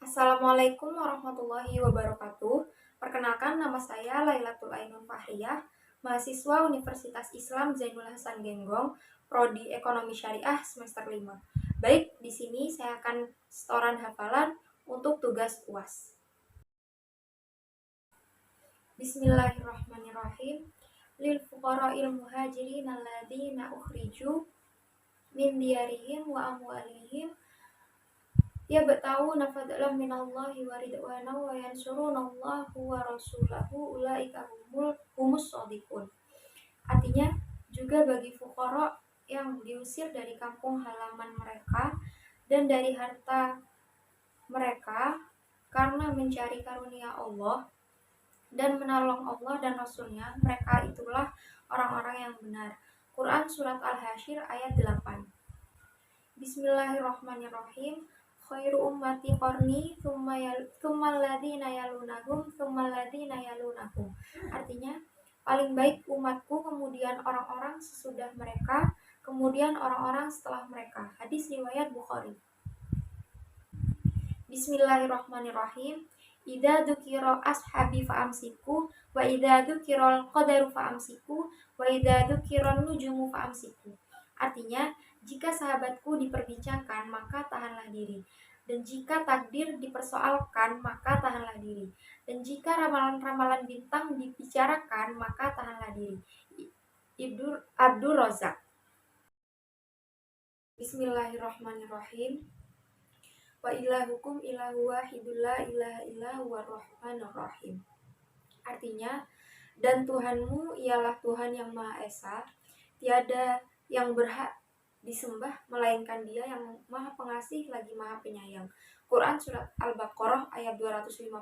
Assalamualaikum warahmatullahi wabarakatuh. Perkenalkan, nama saya Lailatul Ainun Fahriyah, mahasiswa Universitas Islam Zainul Hasan Genggong, Prodi Ekonomi Syariah semester 5. Baik, di sini saya akan setoran hafalan untuk tugas UAS. Bismillahirrahmanirrahim. Lil fuqara'il muhajirin alladzina ukhriju min diyarihim wa amwalihim yabtaguna fadlan minallahi wa ridwana wa yansurunallaha wa rasulahu ulaika humus shadiqun. Artinya, juga bagi fuqara yang diusir dari kampung halaman mereka dan dari harta mereka karena mencari karunia Allah dan menolong Allah dan Rasulnya, mereka itulah orang-orang yang benar. Quran Surat Al-Hasyr ayat 8. Bismillahirrahmanirrahim. Khairu ummati qarni tsummal ladzina yalunahum tsummal ladzina yalunahum. Artinya, paling baik umatku, kemudian orang-orang sesudah mereka, kemudian orang-orang setelah mereka. Hadis riwayat Bukhari. Bismillahirrahmanirrahim. Idza dzukira ashabi fa'amsiku wa idza dzukiral qadaru fa'amsiku wa idza dzukiran nujumu fa'amsiku. Artinya, jika sahabatku diperbincangkan, maka tahanlah diri. Dan jika takdir dipersoalkan, maka tahanlah diri. Dan jika ramalan-ramalan bintang dibicarakan, maka tahanlah diri. Abdur Razak. Bismillahirrahmanirrahim. Wa ilahukum ilahu wahidul la ilaha illa huwar rahmanur rahim. Artinya, dan Tuhanmu ialah Tuhan yang Maha Esa, tiada yang berhak disembah melainkan Dia yang Maha Pengasih lagi Maha Penyayang. Quran Surat Al-Baqarah ayat 255.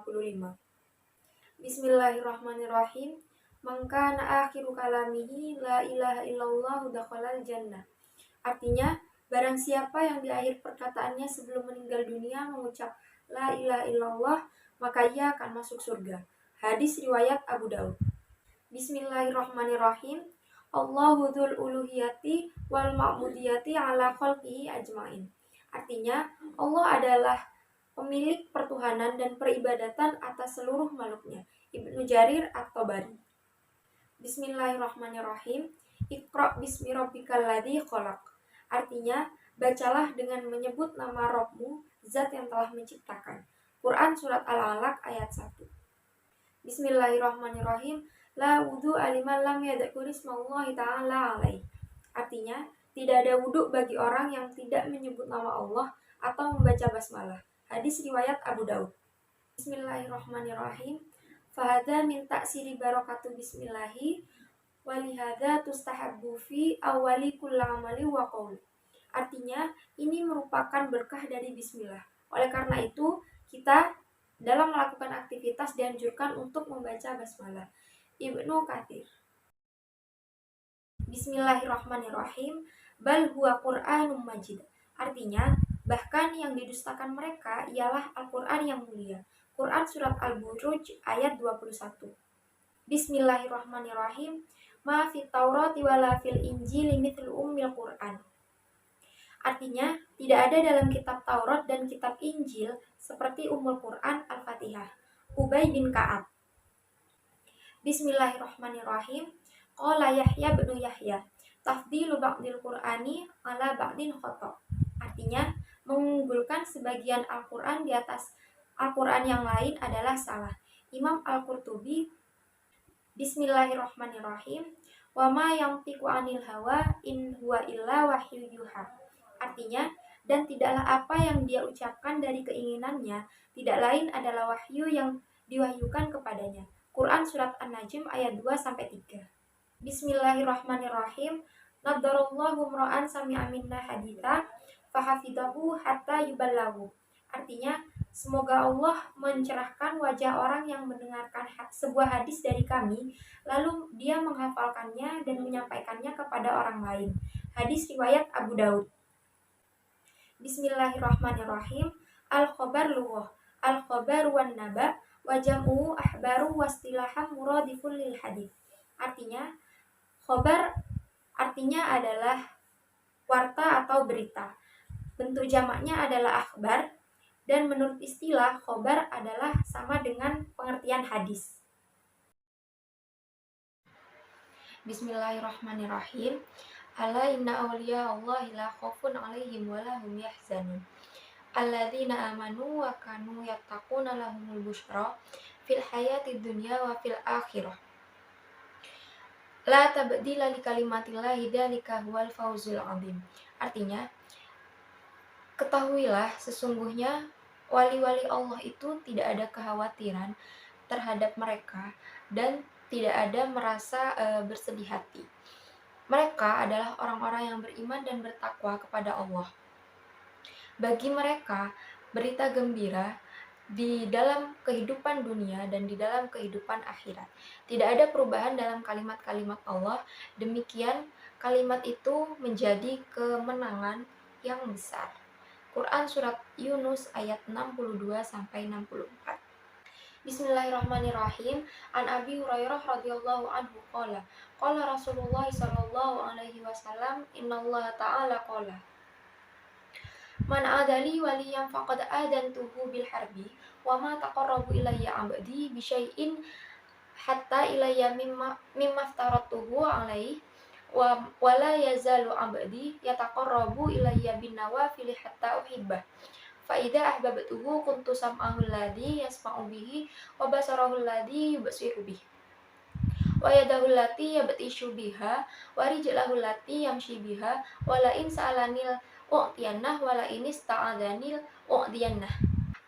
Bismillahirrahmanirrahim. Man kana akhiru kalamihi la ilaha illallah dakhalal jannah. Artinya, barang siapa yang di akhir perkataannya sebelum meninggal dunia mengucap la ilaha illallah, maka ia akan masuk surga. Hadis riwayat Abu Daud. Bismillahirrahmanirrahim. Allahu dzul uluhiyati wal ma'budiyati ala khalqihi ajmain. Artinya, Allah adalah pemilik pertuhanan dan peribadatan atas seluruh makhluknya. Ibnu Jarir At-Tabari. Bismillahirrahmanirrahim. Iqra bismi rabbikal ladzi khalaq. Artinya, bacalah dengan menyebut nama Rabbmu, zat yang telah menciptakan. Quran Surat Al-Alaq ayat 1. Bismillahirrahmanirrahim. La wudu aliman lam yadkur ismallahi ta'ala alaih. Artinya, tidak ada wudhu bagi orang yang tidak menyebut nama Allah atau membaca basmalah. Hadis riwayat Abu Daud. Bismillahirrahmanirrahim. Fahadha min ta'siri barakatu bismillahi walihada tustahabbu fi awali kulla amali wa qaul. Artinya, ini merupakan berkah dari bismillah. Oleh karena itu, kita dalam melakukan aktivitas dianjurkan untuk membaca basmalah. Ibnu Katsir. Bismillahirrahmanirrahim. Bal huwa Qur'anum Majid. Artinya, bahkan yang didustakan mereka ialah Al-Qur'an yang mulia. Quran Surat Al-Buruj ayat 21. Bismillahirrahmanirrahim. Ma fit Taurati wala fil Injil mithlu ummil Qur'an. Artinya, tidak ada dalam kitab Taurat dan kitab Injil seperti Ummul Quran Al-Fatihah. Ubay bin Ka'ab. Bismillahirrahmanirrahim. Qala Yahya bin Yahya, tafdilu ba'dil Qur'ani ala ba'din khata. Artinya, mengunggulkan sebagian Al-Qur'an di atas Al-Qur'an yang lain adalah salah. Imam Al-Qurtubi. Bismillahirrahmanirrahim. Wa ma yantiqu 'anil hawa in huwa illa wahyu yuha. Artinya, dan tidaklah apa yang dia ucapkan dari keinginannya tidak lain adalah wahyu yang diwahyukan kepadanya. Quran Surat An-Najm ayat 2-3. Bismillahirrahmanirrahim. Nadarallahu mra'an sami'a minna haditha fahafidahu hatta yuballahu. Artinya, semoga Allah mencerahkan wajah orang yang mendengarkan sebuah hadis dari kami, lalu dia menghafalkannya dan menyampaikannya kepada orang lain. Hadis riwayat Abu Daud. Bismillahirrahmanirrahim. Al-khabar lughah. Al-khabar wan naba wa jam'u ahbaru wastilaham muradifun lil hadis. Artinya, khabar artinya adalah warta atau berita. Bentuk jamaknya adalah akhbar Dan menurut istilah, khobar adalah sama dengan pengertian hadis. Bismillahirrahmanirrahim. Ala inna awliya Allahi la khaufun alaihim wa la hum yahzanun. Alladzina amanu wa kanu yattaquna lahumul busyra fil hayati dunya wa fil akhirah. La tabdila li kalimatillahi dzalika huwal fawzul azim. Artinya, ketahuilah sesungguhnya wali-wali Allah itu tidak ada kekhawatiran terhadap mereka dan tidak ada merasa bersedih hati. Mereka adalah orang-orang yang beriman dan bertakwa kepada Allah. Bagi mereka, berita gembira di dalam kehidupan dunia dan di dalam kehidupan akhirat. Tidak ada perubahan dalam kalimat-kalimat Allah. Demikian kalimat itu menjadi kemenangan yang besar. Quran Surat Yunus ayat 62-64. Bismillahirrahmanirrahim. An Abi Hurairah radhiyallahu anhu qala qala Rasulullah sallallahu alaihi wasallam innallaha ta'ala qala man adali waliyan faqad adantuhu bil harbi wa ma taqarrabu ilayya 'abdi bi syai'in hatta ilayya mimma aftaratuhu alaihi wa la yazalu 'abdi yataqarrabu ilayya bin nawafil hatta uhibbah. Fa'idha ahbabtuhu kuntu sam'ahu alladhi yasma'u bihi wa basarahu alladhi yubsiru bihi wa yadahu allati yabtishu biha wa rijlahu allati yamshi biha wa la in sa'alanil u'tiyannah wa la in ista'adanil u'tiyannah.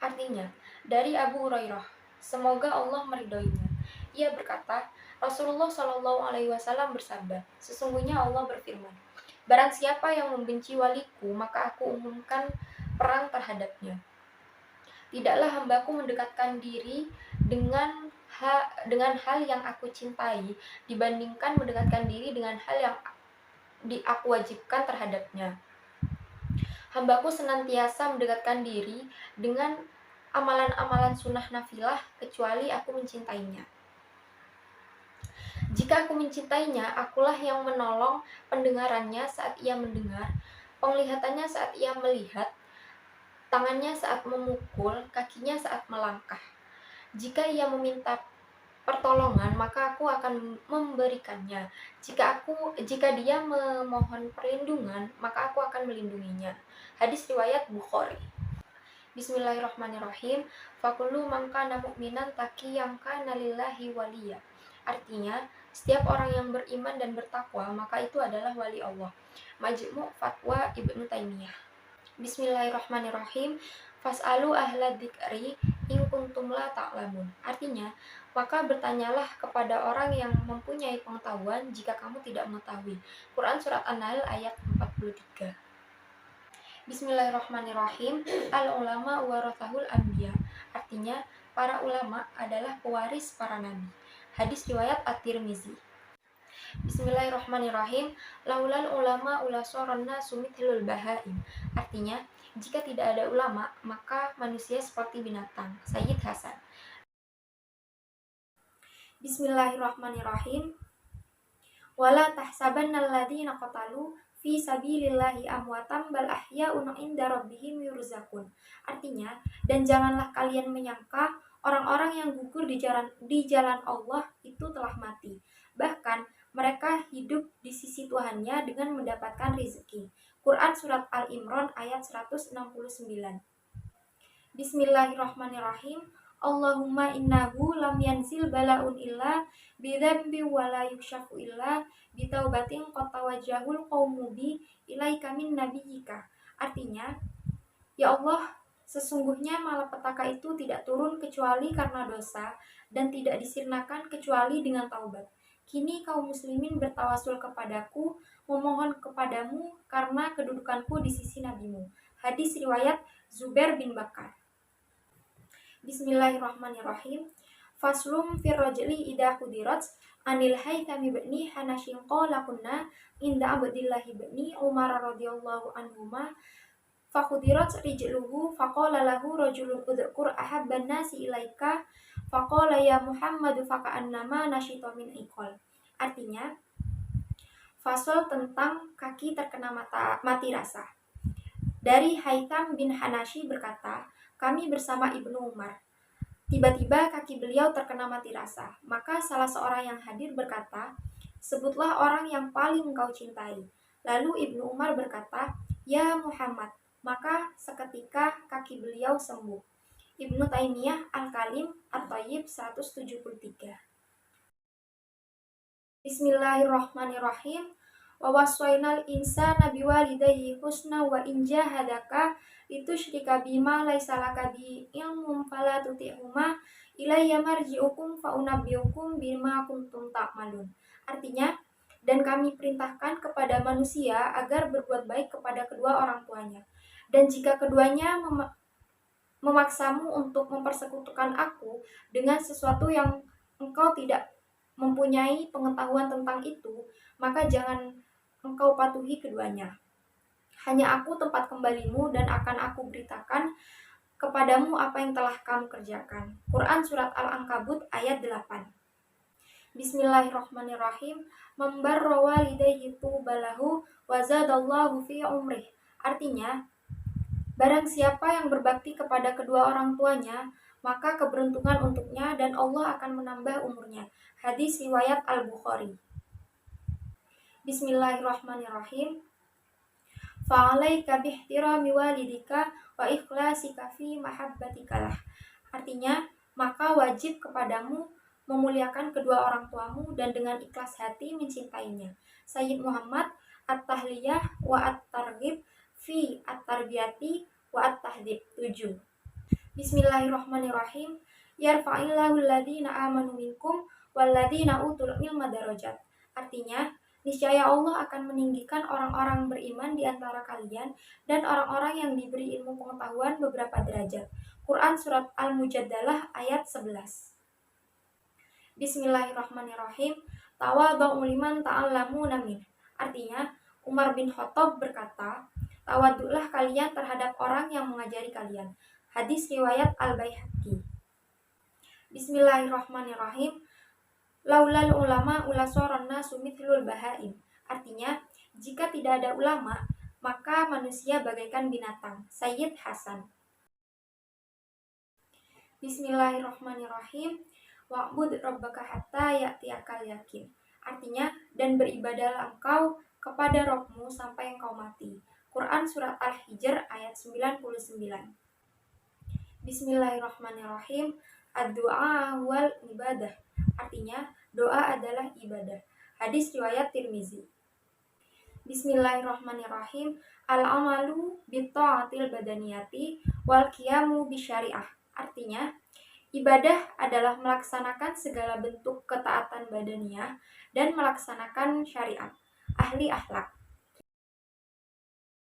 Artinya, dari Abu Hurairah, semoga Allah meridhoinya, ia berkata, Rasulullah Shallallahu Alaihi Wasallam bersabda, sesungguhnya Allah berfirman, barang siapa yang membenci waliku, maka aku umumkan perang terhadapnya. Tidaklah hambaku mendekatkan diri dengan hal yang aku cintai dibandingkan mendekatkan diri dengan hal yang aku wajibkan terhadapnya. Hambaku senantiasa mendekatkan diri dengan amalan-amalan sunnah nafilah kecuali aku mencintainya. Jika aku mencintainya, akulah yang menolong pendengarannya saat ia mendengar, penglihatannya saat ia melihat, tangannya saat memukul, kakinya saat melangkah. Jika ia meminta pertolongan, maka aku akan memberikannya. Jika dia memohon perlindungan, maka aku akan melindunginya. Hadis riwayat Bukhari. Bismillahirrahmanirrahim. Fakullu man kana mu'minan taqiyan kana lillahi waliya. Artinya, setiap orang yang beriman dan bertakwa, maka itu adalah wali Allah. Majmu' Fatwa Ibnu Taimiyah. Bismillahirrahmanirrahim. Fas'alu ahla dzikri in kuntum la ta'lamun. Artinya, maka bertanyalah kepada orang yang mempunyai pengetahuan jika kamu tidak mengetahui. Quran Surat An-Nahl ayat 43. Bismillahirrahmanirrahim. Al-ulama warathahul anbiya. Artinya, para ulama adalah pewaris para nabi. Hadis riwayat At-Tirmizi. Bismillahirrahmanirrahim. Laulal ulama ulasoronna sumithilul bahaim. Artinya, jika tidak ada ulama, maka manusia seperti binatang. Sayyid Hasan. Bismillahirrahmanirrahim. Wala tahsabannal ladzina qatalu fi sabilillahi amwatan bal ahya'un 'inda rabbihim yurzaqun. Artinya, dan janganlah kalian menyangka orang-orang yang gugur di jalan Allah itu telah mati. Bahkan mereka hidup di sisi Tuhannya dengan mendapatkan rezeki. Quran Surat Al-Imran ayat 169. Bismillahirrahmanirrahim. Allahumma innahu lam yanzil bala'un illa bidhambi wa la yukshafu illa bitaubatin qad tawajjahul qaumu bi ilaika min nabiyyika. Artinya, ya Allah, sesungguhnya malapetaka itu tidak turun kecuali karena dosa dan tidak disirnakan kecuali dengan taubat. Kini kaum muslimin bertawasul kepadaku, memohon kepadamu karena kedudukanku di sisi nabimu. Hadis riwayat Zubair bin Bakar. Bismillahirrahmanirrahim. Faslum fir rajuli idha hudirat anil haythami bni hanashin qala kunna inda abdillahi bni Umar radhiyallahu anhuma fahudirat rijluhu faqala lahu rajulun udhkur ahabban nasi ilaika faqala ya Muhammadu faka'annama nasyita min iqal. Artinya, fasal tentang kaki terkena mati rasa. Dari Haitham bin Hanashi berkata, kami bersama Ibnu Umar. Tiba-tiba kaki beliau terkena mati rasa. Maka salah seorang yang hadir berkata, sebutlah orang yang paling engkau cintai. Lalu Ibnu Umar berkata, ya Muhammad. Maka seketika kaki beliau sembuh. Ibnu Taimiyah Al-Kalim At-Thayyib 173. Bismillahirrahmanirrahim. Wa waswainal insana biwalidayhi husna wa in jahadaka litusyrika bima laisa laka bi ilmun fala tuti'huma ilayya marji'ukum fa unabbiukum bima kuntum ta'malun. Artinya, dan kami perintahkan kepada manusia agar berbuat baik kepada kedua orang tuanya. Dan jika keduanya memaksamu untuk mempersekutukan aku dengan sesuatu yang engkau tidak mempunyai pengetahuan tentang itu, maka jangan engkau patuhi keduanya. Hanya aku tempat kembalimu dan akan aku beritakan kepadamu apa yang telah kamu kerjakan. Quran Surat Al-Ankabut ayat 8. Bismillahirrahmanirrahim. Membarra walidayhi tubalahu wa zadallahu fi umrih. Artinya, barang siapa yang berbakti kepada kedua orang tuanya, maka keberuntungan untuknya dan Allah akan menambah umurnya. Hadis riwayat Al-Bukhari. Bismillahirrahmanirrahim. Fa'alaika bihtirami walidika wa ikhlasika fi mahabbatikalah. Artinya, maka wajib kepadamu memuliakan kedua orang tuamu dan dengan ikhlas hati mencintainya. Sayyid Muhammad At-Tahliyah wa At-Targhib fi At-Tarbiyati wa At-Tahdib 7. Bismillahirrahmanirrahim. Yarfa'illahu alladhina amanu minkum walladhina utul ilma darajat. Artinya, niscaya Allah akan meninggikan orang-orang beriman di antara kalian dan orang-orang yang diberi ilmu pengetahuan beberapa derajat. Quran Surat Al-Mujadalah ayat 11. Bismillahirrahmanirrahim. Tawadhu liman ta'allamuna min. Artinya, Umar bin Khattab berkata, tawaduklah kalian terhadap orang yang mengajari kalian. Hadis riwayat Al-Baihaqi. Bismillahirrahmanirrahim. Laulal ulama ulasoron nasu mithlul bahaim. Artinya, jika tidak ada ulama, maka manusia bagaikan binatang. Sayyid Hasan. Bismillahirrahmanirrahim. Wa'bud rabbaka hatta ya'tiyakal yakin. Artinya, dan beribadahlah engkau kepada Rabbmu sampai engkau mati. Quran Surat Al-Hijr ayat 99. Bismillahirrahmanirrahim. Ad-du'a wal ibadah. Artinya, doa adalah ibadah. Hadis riwayat Tirmizi. Bismillahirrahmanirrahim. Al-amalu bitta'atil badaniyati wal qiyamu bisyari'ah. Artinya, ibadah adalah melaksanakan segala bentuk ketaatan badaniyah dan melaksanakan syariat. Ahli akhlak.